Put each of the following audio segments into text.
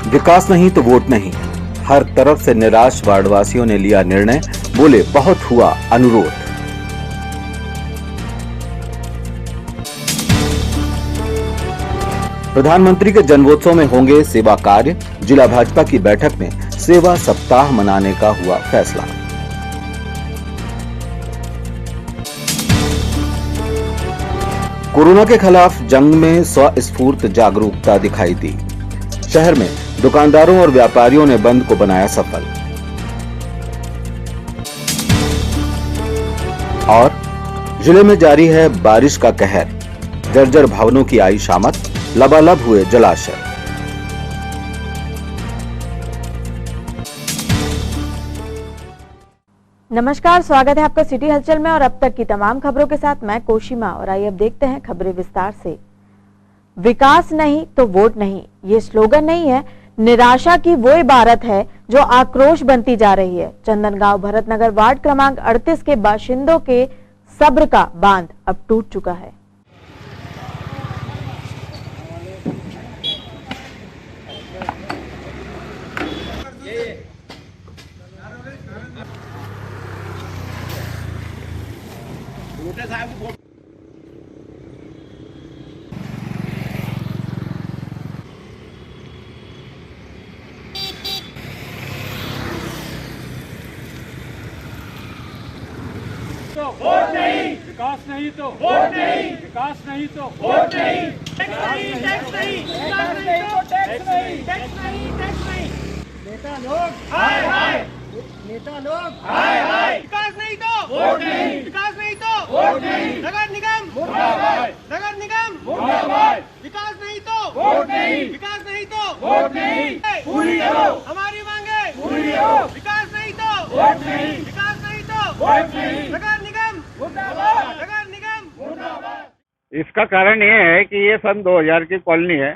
विकास नहीं तो वोट नहीं। हर तरफ से निराश वार्डवासियों ने लिया निर्णय, बोले बहुत हुआ अनुरोध। प्रधानमंत्री के जन्मोत्सव में होंगे सेवा कार्य। जिला भाजपा की बैठक में सेवा सप्ताह मनाने का हुआ फैसला। कोरोना के खिलाफ जंग में स्वस्फूर्त जागरूकता दिखाई दी। शहर में दुकानदारों और व्यापारियों ने बंद को बनाया सफल। और जिले में जारी है बारिश का कहर। जर्जर भवनों की आई शामत, लबालब हुए जलाशय। नमस्कार, स्वागत है आपका सिटी हलचल में और अब तक की तमाम खबरों के साथ मैं कोशिमा। और आइए अब देखते हैं खबरें विस्तार से। विकास नहीं तो वोट नहीं, ये स्लोगन नहीं है, निराशा की वो इबारत है जो आक्रोश बनती जा रही है। चंदनगांव भरतनगर वार्ड क्रमांक 38 के बाशिंदों के सब्र का बांध अब टूट चुका है। वोट नहीं, विकास नहीं तो वोट नहीं, विकास नहीं तो वोट नहीं, टैक्स नहीं, टैक्स नहीं, विकास नहीं तो टैक्स नहीं, टैक्स नहीं, टैक्स नहीं। नेता लोग हाय हाय, नेता लोग हाय हाय। विकास नहीं तो वोट नहीं, विकास नहीं तो वोट नहीं। नगर निगम मुर्दाबाद, नगर निगम मुर्दाबाद। विकास नहीं तो वोट नहीं, विकास नहीं तो वोट नहीं। पूरी करो हमारी मांगे, पूरी करो। विकास नहीं तो वोट नहीं, विकास नहीं तो वोट नहीं। नगर निगम मुर्दाबाद, नगर निगम मुर्दाबाद। इसका कारण ये है कि ये सन 2000 की कॉलोनी है।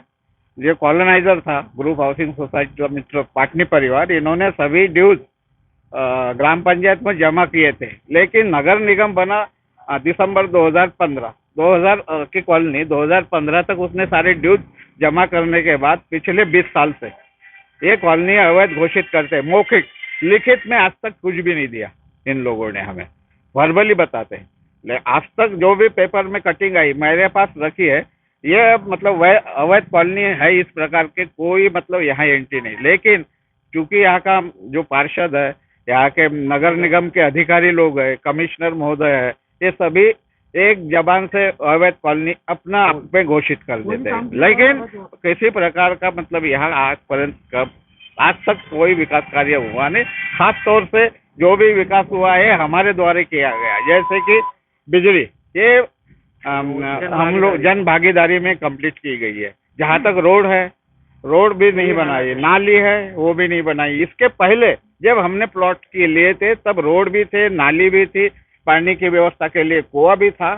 ये कॉलोनाइजर था ग्रुप हाउसिंग सोसाइटी मित्र पाटनी परिवार, इन्होंने सभी ड्यूज ग्राम पंचायत में जमा किए थे। लेकिन नगर निगम बना दिसंबर 2015 की कॉलोनी 2015 तक उसने सारे ड्यूज जमा करने के बाद पिछले 20 साल से ये कॉलोनी अवैध घोषित करते, मौखिक लिखित में आज तक कुछ भी नहीं दिया इन लोगों ने, हमें वर्बली बताते हैं। आज तक जो भी पेपर में कटिंग आई मेरे पास रखी है, ये मतलब वह अवैध कॉलोनी है, इस प्रकार के कोई मतलब यहाँ एंट्री नहीं। लेकिन चूंकि यहाँ का जो पार्षद है, यहाँ के नगर निगम के अधिकारी लोग हैं, कमिश्नर महोदय है, ये सभी एक जबान से अवैध कॉलोनी अपना आप में घोषित कर देते हैं। लेकिन किसी प्रकार का मतलब यहाँ आज तक कोई विकास कार्य हुआ नहीं। खास तौर से जो भी विकास हुआ है हमारे द्वारा किया गया, जैसे कि बिजली, ये हम लोग जन भागीदारी में कंप्लीट की गई है। जहाँ तक रोड है, रोड भी नहीं बनाई, नाली है वो भी नहीं बनाई। इसके पहले जब हमने प्लॉट के लिए थे तब रोड भी थे, नाली भी थी, पानी की व्यवस्था के लिए कुआं भी था।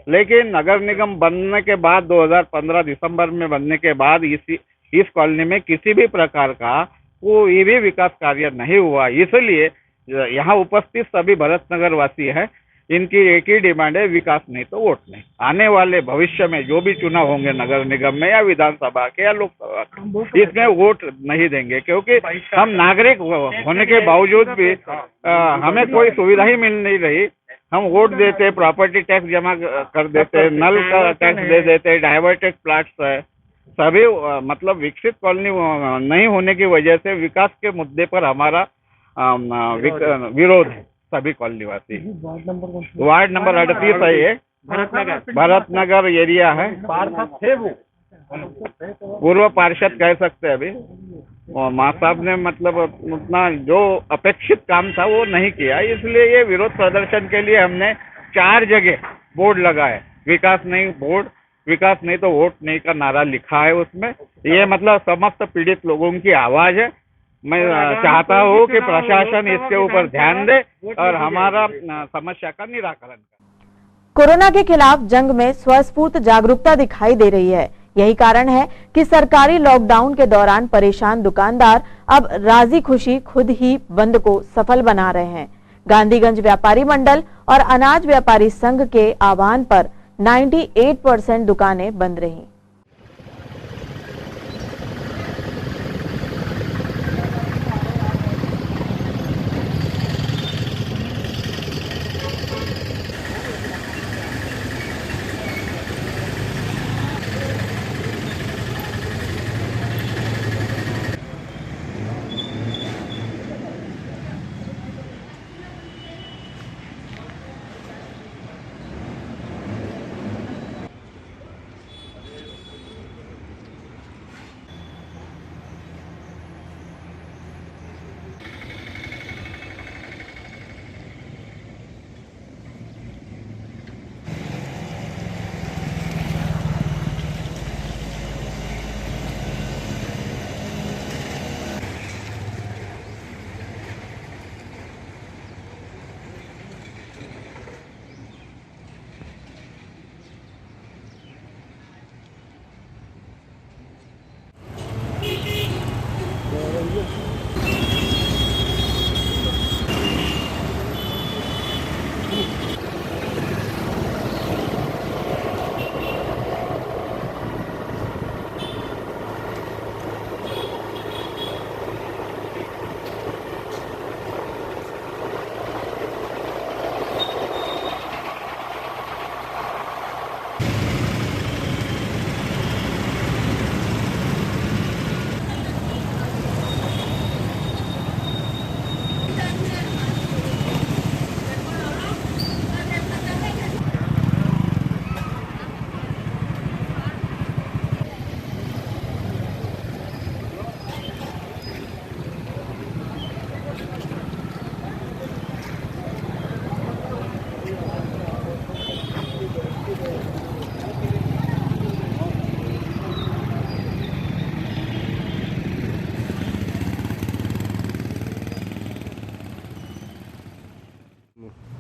लेकिन नगर निगम बनने के बाद 2015 दिसंबर में बनने के बाद इस कॉलोनी में किसी भी प्रकार का कोई भी विकास कार्य नहीं हुआ। इसलिए यहाँ उपस्थित सभी भरतनगर वासी हैं, इनकी एक ही डिमांड है, विकास नहीं तो वोट नहीं। आने वाले भविष्य में जो भी चुनाव होंगे नगर निगम में या विधानसभा के या लोकसभा के, इसमें वोट नहीं देंगे, क्योंकि हम नागरिक होने के बावजूद भी हमें कोई सुविधा ही मिल नहीं रही। हम वोट देते, प्रॉपर्टी टैक्स जमा कर देते, नल का टैक्स दे देते, डाइवर्टेड प्लाट्स है, सभी मतलब विकसित कॉलोनी नहीं होने की वजह से विकास के मुद्दे पर हमारा विरोध है सभी कॉलोनी वासी। वार्ड नंबर 38 है, ये भरतनगर एरिया है। पूर्व पार्षद कह सकते हैं अभी, और माँ साहब ने मतलब उतना जो अपेक्षित काम था वो नहीं किया, इसलिए ये विरोध प्रदर्शन के लिए हमने 4 जगह बोर्ड लगाए। विकास नहीं बोर्ड, विकास नहीं तो वोट नहीं का नारा लिखा है उसमें। ये मतलब समस्त पीड़ित लोगों की आवाज है। मैं चाहता हूँ कि प्रशासन इसके ऊपर ध्यान दे और हमारा समस्या का निराकरण करे। कोरोना के खिलाफ जंग में स्वस्फूर्त जागरूकता दिखाई दे रही है। यही कारण है कि सरकारी लॉकडाउन के दौरान परेशान दुकानदार अब राजी खुशी खुद ही बंद को सफल बना रहे हैं। गांधीगंज व्यापारी मंडल और अनाज व्यापारी संघ के आह्वान पर 98% दुकानें बंद रहीं।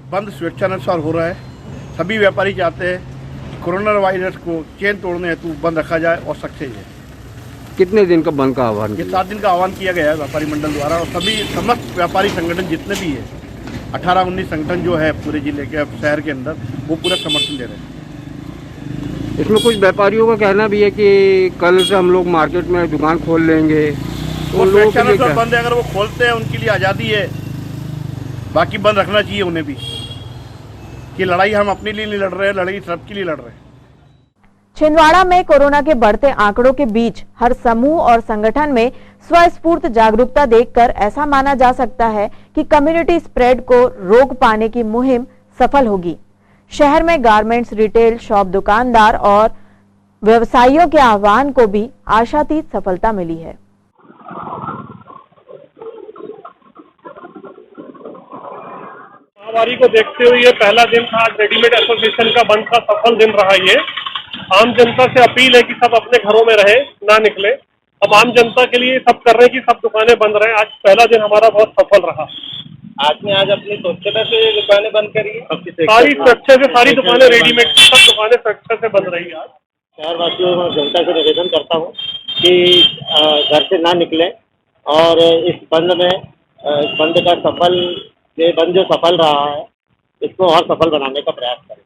बंद स्वेच्छानुसार हो रहा है। सभी व्यापारी चाहते हैं कि कोरोना वायरस को चेन तोड़ने हेतु बंद रखा जाए और सक्सेस है। कितने दिन का बंद का आह्वान ये किया? 7 दिन का आह्वान किया गया है व्यापारी मंडल द्वारा, और सभी समस्त व्यापारी संगठन जितने भी है 18-19 संगठन जो है पूरे जिले के शहर के अंदर, वो पूरा समर्थन दे रहे हैं। इसमें कुछ व्यापारियों का कहना भी है कि कल से हम लोग मार्केट में दुकान खोल लेंगे, तो वो उन लोगों के लिए स्वेच्छानुसार क्या? बंद है, अगर वो खोलते हैं उनके लिए आज़ादी है, बाकी बंद रखना चाहिए उन्हें भी, कि लड़ाई हम अपने लिए नहीं लड़ रहे हैं, लड़ाई सबके लिए लड़ रहे हैं। छिंदवाड़ा में कोरोना के बढ़ते आंकड़ों के बीच हर समूह और संगठन में स्वस्फूर्त जागरूकता देखकर ऐसा माना जा सकता है कि कम्युनिटी स्प्रेड को रोक पाने की मुहिम सफल होगी। शहर में गारमेंट्स, रिटेल शॉप दुकानदार और व्यवसायियों के आह्वान को भी आशातीत सफलता मिली है। महामारी को देखते हुए ये पहला दिन था। आज रेडीमेड एसोसिएशन का बंद का सफल दिन रहा। ये आम जनता से अपील है कि सब अपने घरों में रहें, ना निकले। अब आम जनता के लिए सब कर रहे हैं कि सब दुकानें बंद रहें। आज पहला दिन हमारा बहुत सफल रहा। आपने आज अपनी स्वच्छता से दुकानें बंद करी है? सारी सुरक्षा से सारी दुकानें रेडीमेड की सब दुकानें सुरक्षा से बंद रही आज। शहरवासियों और जनता से निवेदन करता हूँ कि घर से ना निकलें और इस बंद में इस बंद का सफल ये बंद जो सफल रहा है इसको और सफल बनाने का प्रयास करें।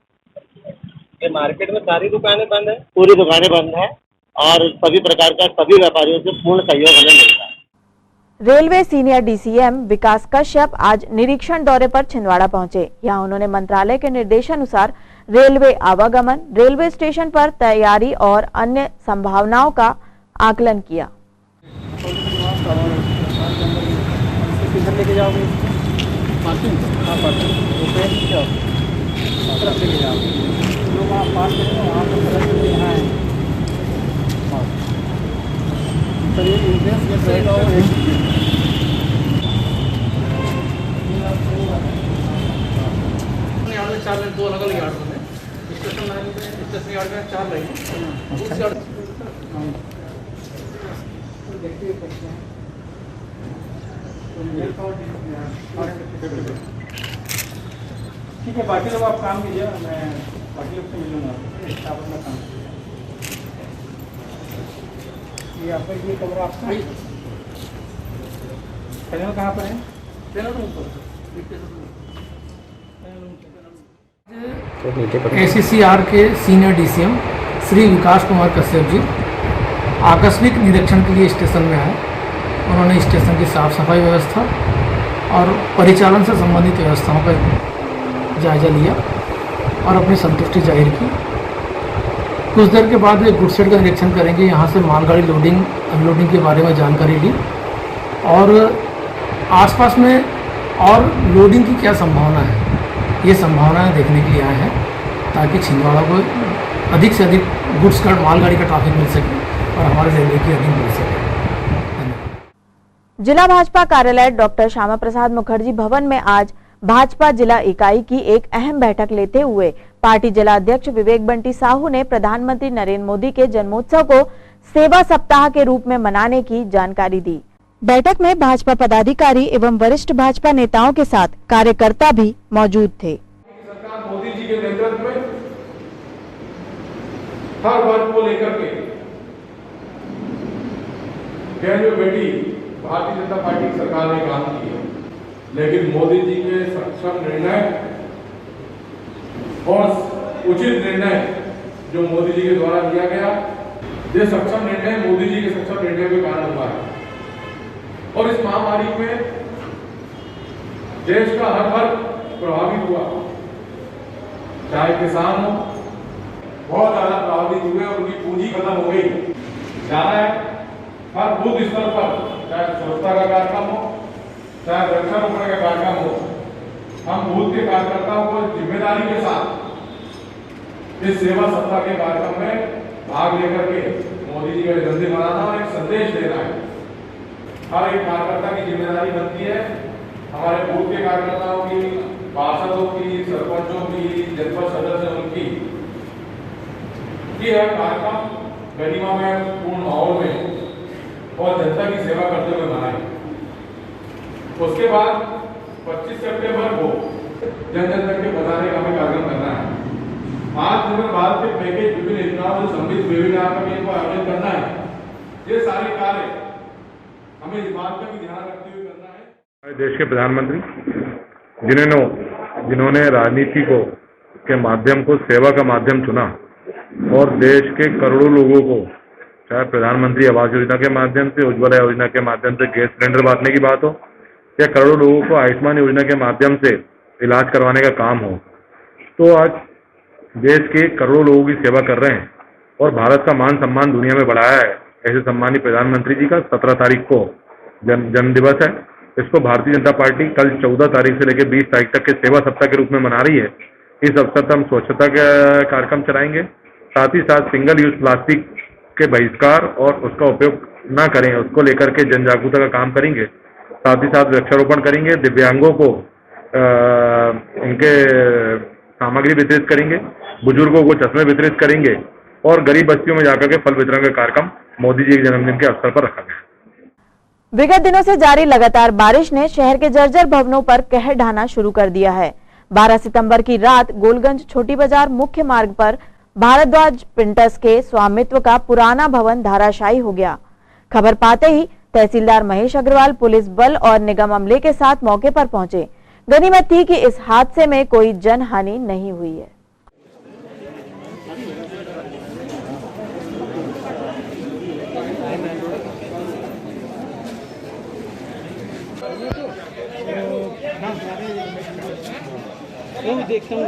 ये मार्केट में सारी दुकानें बंद है? पूरी दुकानें बंद है और सभी प्रकार का सभी व्यापारियों से पूर्ण सहयोग हमें मिलता है। रेलवे सीनियर डीसीएम विकास कश्यप आज निरीक्षण दौरे पर छिंदवाड़ा पहुंचे। यहां उन्होंने मंत्रालय के निर्देशानुसार रेलवे आवागमन, रेलवे स्टेशन पर तैयारी और अन्य संभावनाओं का आकलन किया। लेके जाओगे पार्किंग? हाँ पार्किंग लेके जाओगे लोग वहाँ पार्क करेंगे, वहाँ पर यहाँ है तो ये इंट्रेंस गेट रहेगा और यार्ड में 4 में 2 अलग अलग यार्ड होते हैं। स्टेशन लाइन में स्टेशन यार्ड में 4 रहेंगे। देखिए ठीक है, बाकी लोग आप काम कीजिए, मैं बाकी लोग से मिलूंगा। आप अपना काम ये आपका ये कमरा आपका पैनल कहाँ पर है? पैनल रूम पर। ACCR के सीनियर डीसीएम श्री विकास कुमार कश्यप जी आकस्मिक निरीक्षण के लिए स्टेशन में आए। उन्होंने स्टेशन की साफ सफाई व्यवस्था और परिचालन से संबंधित व्यवस्थाओं का जायजा लिया और अपनी संतुष्टि जाहिर की। कुछ देर के बाद वे गुड्स शेड का निरीक्षण करेंगे। यहाँ से मालगाड़ी लोडिंग अनलोडिंग के बारे में जानकारी ली और आसपास में और लोडिंग की क्या संभावना है, ये संभावनाएं देखने के लिए आए हैं ताकि छिंदवाड़ा को अधिक से अधिक गुड्स का मालगाड़ी का ट्रैफिक मिल सके और हमारे रेलवे की अर्निंग मिल सके। जिला भाजपा कार्यालय डॉक्टर श्यामा प्रसाद मुखर्जी भवन में आज भाजपा जिला इकाई की एक अहम बैठक लेते हुए पार्टी जिला अध्यक्ष विवेक बंटी साहू ने प्रधानमंत्री नरेंद्र मोदी के जन्मोत्सव को सेवा सप्ताह के रूप में मनाने की जानकारी दी। बैठक में भाजपा पदाधिकारी एवं वरिष्ठ भाजपा नेताओं के साथ कार्यकर्ता भी मौजूद थे। सरकार मोदी जी के नेतृत्व में हर वर्ग को लेकर के बहन बेटी भारतीय जनता पार्टी की सरकार ने काम किया, लेकिन मोदी जी के सक्षम निर्णय और उचित निर्णय जो मोदी जी के द्वारा लिया गया, ये सक्षम निर्णय मोदी जी के सक्षम निर्णय के कारण हुआ है। और इस महामारी में देश का हर वर्ग प्रभावित हुआ, चाहे किसान हो, बहुत ज्यादा प्रभावित हुए और उनकी पूंजी खत्म हो गई। जाना है हर बूथ स्तर पर, चाहे स्वच्छता का कार्यक्रम हो, चाहे वृक्षारोपण का कार्यक्रम हो, हम बूथ के कार्यकर्ताओं को जिम्मेदारी के साथ इस सेवा सप्ताह के कार्यक्रम में भाग लेकर के मोदी जी का जन्मदिन मनाना और एक संदेश देना है। हर एक कार्यकर्ता की जिम्मेदारी बनती है, हमारे बूथ के कार्यकर्ताओं की, पार्षदों की, सरपंचों की, जनपद सदस्यों की, यह कार्यक्रम गरिमा में पूर्ण माहौल में और जनता की सेवा करते हुए मनाएं। उसके बाद 25 सितंबर को जन जन तक के बताने का हमें कार्यक्रम करना है। 5 दिसंबर भारत के पैकेज विभिन्न योजनाओं से संबंधित वेबिनार का भी इनको आयोजन करना है। ये सारे कार्य हमें इस बात का भी ध्यान रखते हुए करना है। हमारे देश के प्रधानमंत्री जिन्होंने राजनीति को के माध्यम को सेवा का माध्यम चुना और देश के करोड़ों लोगों को, चाहे प्रधानमंत्री आवास योजना के माध्यम से, उज्ज्वला योजना के माध्यम से गैस सिलेंडर बांटने की बात हो, या करोड़ों लोगों को आयुष्मान योजना के माध्यम से इलाज करवाने का काम हो, तो आज देश के करोड़ों लोगों की सेवा कर रहे हैं और भारत का मान सम्मान दुनिया में बढ़ाया है। ऐसे सम्मानित प्रधानमंत्री जी का 17 तारीख को जन्म दिवस है। इसको भारतीय जनता पार्टी कल 14 तारीख से लेकर 20 तारीख तक के सेवा सप्ताह के रूप में मना रही है। इस अवसर पर हम स्वच्छता का कार्यक्रम चलाएंगे, साथ ही साथ सिंगल यूज प्लास्टिक के बहिष्कार और उसका उपयोग न करें उसको लेकर के जन जागरूकता का काम करेंगे। साथ ही साथ वृक्षारोपण करेंगे, दिव्यांगों को उनके सामग्री वितरित करेंगे, बुजुर्गों को चश्मे वितरित करेंगे और गरीब बस्तियों में जाकर के फल वितरण का कार्यक्रम मोदी जी के जन्मदिन के अवसर पर रखा गया। विगत दिनों से जारी लगातार बारिश ने शहर के जर्जर भवनों पर कहर ढाना शुरू कर दिया है। 12 सितंबर की रात गोलगंज छोटी बाजार मुख्य मार्ग पर भारद्वाज प्रिंटर्स के स्वामित्व का पुराना भवन धराशायी हो गया। खबर पाते ही तहसीलदार महेश अग्रवाल पुलिस बल और निगम अमले के साथ मौके पर पहुंचे। गनीमत थी कि इस हादसे में कोई जनहानि नहीं हुई है। देखता हूँ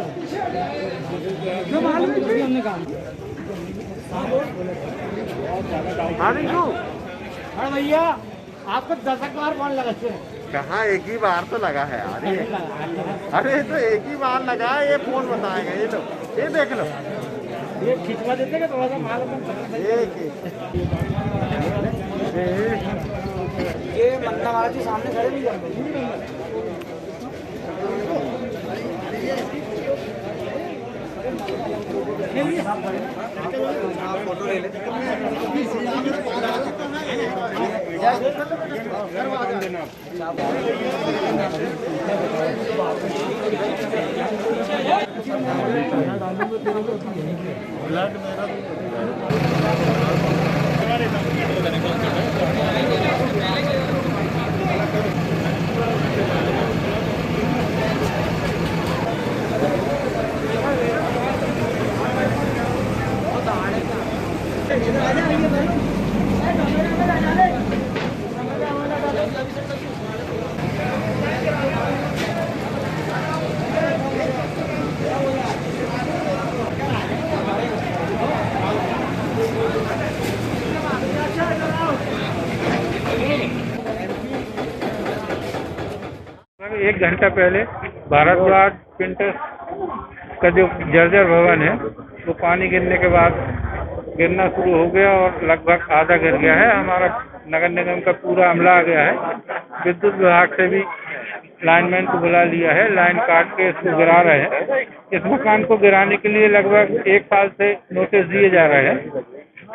हमने काम हाँ भैया आपको 10 बार फोन लगा कहाँ एक ही बार तो लगा है यार। अरे तो एक ही बार लगा है, ये फोन बताएगा। ये लो, ये देख लो, ये खिंचवा देते हैं थोड़ा सा माल ये बंदा हमारा जी सामने खड़े नहीं जाते। फोटो ले ले एक घंटा पहले भारद्वाज प्रिंटर्स का जो जर्जर भवन है वो पानी गिरने के बाद गिरना शुरू हो गया और लगभग आधा गिर गया है। हमारा नगर निगम का पूरा अमला आ गया है। विद्युत विभाग से भी लाइनमैन को बुला लिया है, लाइन काट के इसको गिरा रहे हैं। इस मकान को गिराने के लिए लगभग 1 साल से नोटिस दिए जा रहे हैं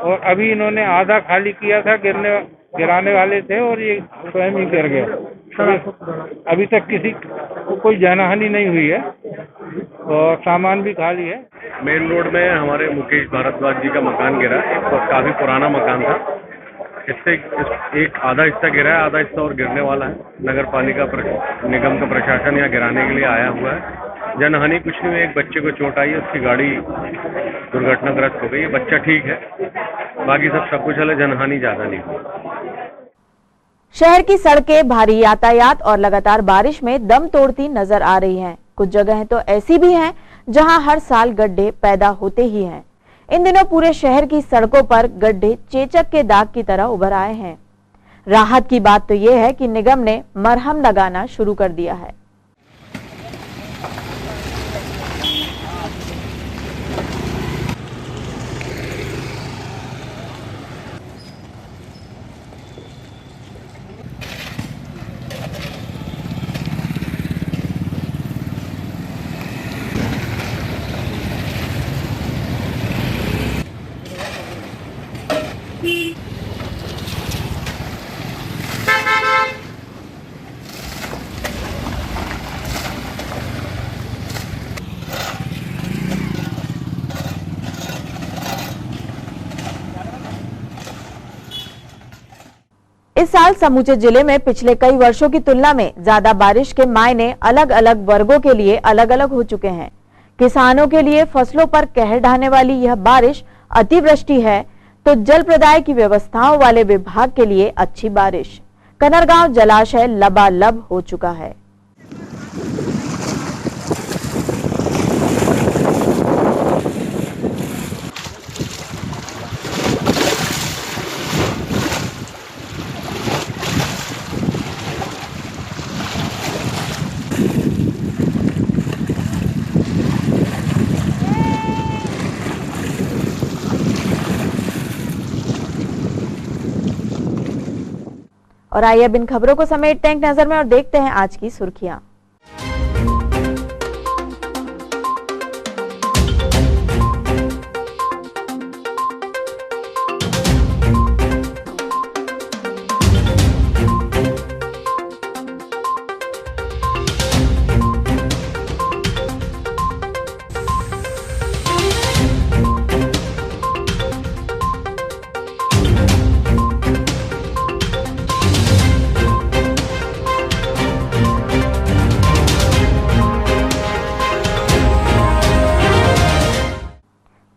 और अभी इन्होंने आधा खाली किया था, गिराने वाले थे और ये स्वयं ही गिर गया। अभी तक किसी को कोई जानहानि नहीं हुई है और सामान भी खाली है। मेन रोड में हमारे मुकेश भारद्वाज जी का मकान गिरा, काफी पुराना मकान था। इससे एक आधा हिस्सा गिरा है, आधा हिस्सा और गिरने वाला है। नगर पालिका निगम का प्रशासन यहाँ गिराने के लिए आया हुआ है। जनहानि कुछ नहीं हुई, एक बच्चे को चोट आई है, उसकी गाड़ी दुर्घटनाग्रस्त हो गई है। बच्चा ठीक है, बाकी सब कुछ है, जनहानि ज्यादा नहीं हुई। शहर की सड़कें भारी यातायात और लगातार बारिश में दम तोड़ती नजर आ रही हैं। कुछ जगहें तो ऐसी भी हैं जहां हर साल गड्ढे पैदा होते ही हैं। इन दिनों पूरे शहर की सड़कों पर गड्ढे चेचक के दाग की तरह उभर आए हैं। राहत की बात तो यह है कि निगम ने मरहम लगाना शुरू कर दिया है। इस साल समूचे जिले में पिछले कई वर्षों की तुलना में ज्यादा बारिश के मायने अलग अलग वर्गों के लिए अलग अलग हो चुके हैं। किसानों के लिए फसलों पर कहर ढाने वाली यह बारिश अतिवृष्टि है तो जल प्रदाय की व्यवस्थाओं वाले विभाग के लिए अच्छी बारिश। कनरगांव जलाशय लबालब हो चुका है। और आइए अब इन खबरों को समेटते हैं एक नजर में और देखते हैं आज की सुर्खियां।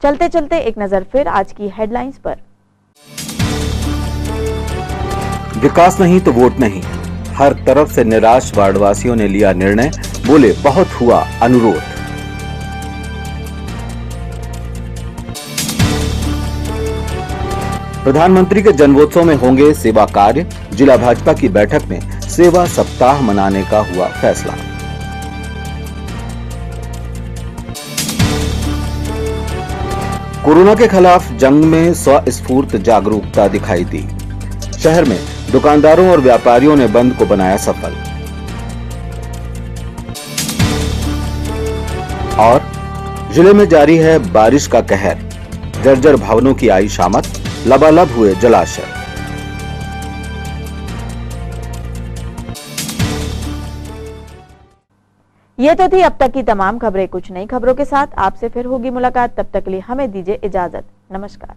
चलते चलते एक नजर फिर आज की हेडलाइंस पर। विकास नहीं तो वोट नहीं, हर तरफ से निराश वार्डवासियों ने लिया निर्णय, बोले बहुत हुआ अनुरोध। प्रधानमंत्री के जन्मोत्सव में होंगे सेवा कार्य, जिला भाजपा की बैठक में सेवा सप्ताह मनाने का हुआ फैसला। कोरोना के खिलाफ जंग में स्वस्फूर्त जागरूकता दिखाई दी। शहर में दुकानदारों और व्यापारियों ने बंद को बनाया सफल। और जिले में जारी है बारिश का कहर, जर्जर भवनों की आई शामत, लबालब हुए जलाशय। ये तो थी अब तक की तमाम खबरें। कुछ नई खबरों के साथ आपसे फिर होगी मुलाकात। तब तक के लिए हमें दीजिए इजाजत। नमस्कार।